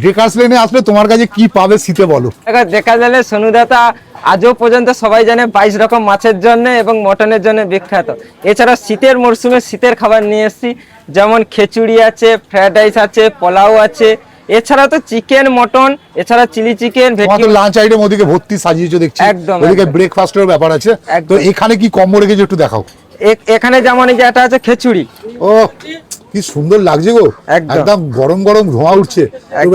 Dacres লেনে আসলে তোমার কাছে কি পাবে শীতে বলো? দেখা গেলে সোনুদাতা আজও পর্যন্ত সবাই জানে 22 রকম মাছের জন্য এবং মটনের জন্য বিখ্যাত। এছাড়া শীতের মরশুমে শীতের খাবার নিয়ে এসেছি, যেমন খিচুড়ি আছে, ফ্রাইড রাইস আছে, পোলাও আছে, এছাড়া তো চিকেন, মটন, এছাড়া চিলি চিকেন, তোমার লাঞ্চ আইটেম ওদিকে ভর্তি সাজিয়েছো দেখছি, একদম ওদিকে ব্রেকফাস্টের ব্যাপার আছে। তো এখানে কি কম্বো রেখেছো একটু দেখাও। এখানে যেমন এই যে এটা আছে খিচুড়ি, ও কি সুন্দর লাগছে গো, একদম গরম গরম ধোঁয়া উঠছে।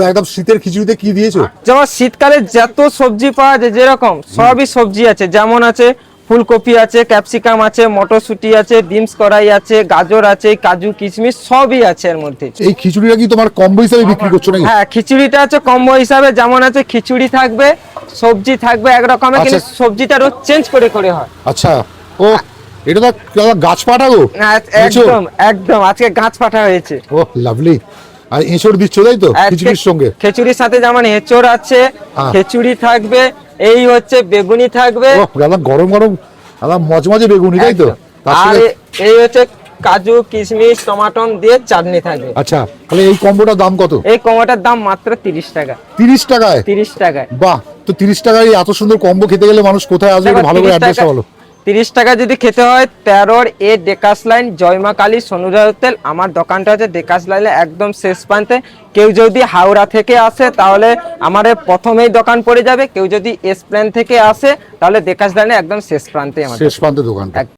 একদম শীতের খিচুড়িতে কি দিয়েছো? যেমন শীতকালে যত সবজি পাওয়া যায় যেরকম সবই সবজি আছে, যেমন আছে ফুলকপি আছে, ক্যাপসিকাম আছে, মটরশুঁটি আছে, বিনস কড়াই আছে, গাজর আছে, কাজু কিশমিশ সবই আছে এর মধ্যে। এই খিচুড়িটা কি তোমার কম্বো হিসেবে বিক্রি করছো নাকি? হ্যাঁ, খিচুড়িটা আছে কম্বো হিসাবে, যেমন আছে খিচুড়ি থাকবে, সবজি থাকবে এক রকমের, কিন্তু সবজিটা রোজ চেঞ্জ করে করে হয়। আচ্ছা, ও এটা তো গাছ পাঠা গো। একদম একদম আজকে গাছ পাঠা হয়েছে। ও লাভলি। আর এঁচড় দিচ্ছ তাই তো খিচুড়ির সঙ্গে? খিচুড়ির সাথে যেমন এঁচড় আছে, খিচুড়ি থাকবে, এই হচ্ছে বেগুনি থাকবে, গরম গরম মজমজে বেগুনি তাই তো? আর এই হচ্ছে কাজু কিশমিশ টমাটো দিয়ে চাটনি থাকবে। আচ্ছা, তাহলে এই কম্বোটার দাম কত? এই কম্বোটার দাম মাত্র 30 টাকা। 30 টাকায়? 30 টাকায়। বাহ, তো 30 টাকায় এত সুন্দর কম্বো খেতে গেলে মানুষ কোথায় আসবে একটু ভালো করে অ্যাড্রেসটা বলো। 30 টাকা যদি খেতে হয় 13 এ ডেকাস লাইন, জয়মা কালী সোনুরা হোটেল। আমার দোকানটা হচ্ছে ডেকাস লাইনে একদম শেষ প্রান্তে। কেউ যদি হাওড়া থেকে আসে তাহলে আমার প্রথমেই দোকান পড়ে যাবে, কেউ যদি এস প্ল্যান থেকে আসে তাহলে ডেকাস লাইনে একদম শেষ প্রান্তে আমার শেষ প্রান্তে দোকানটা।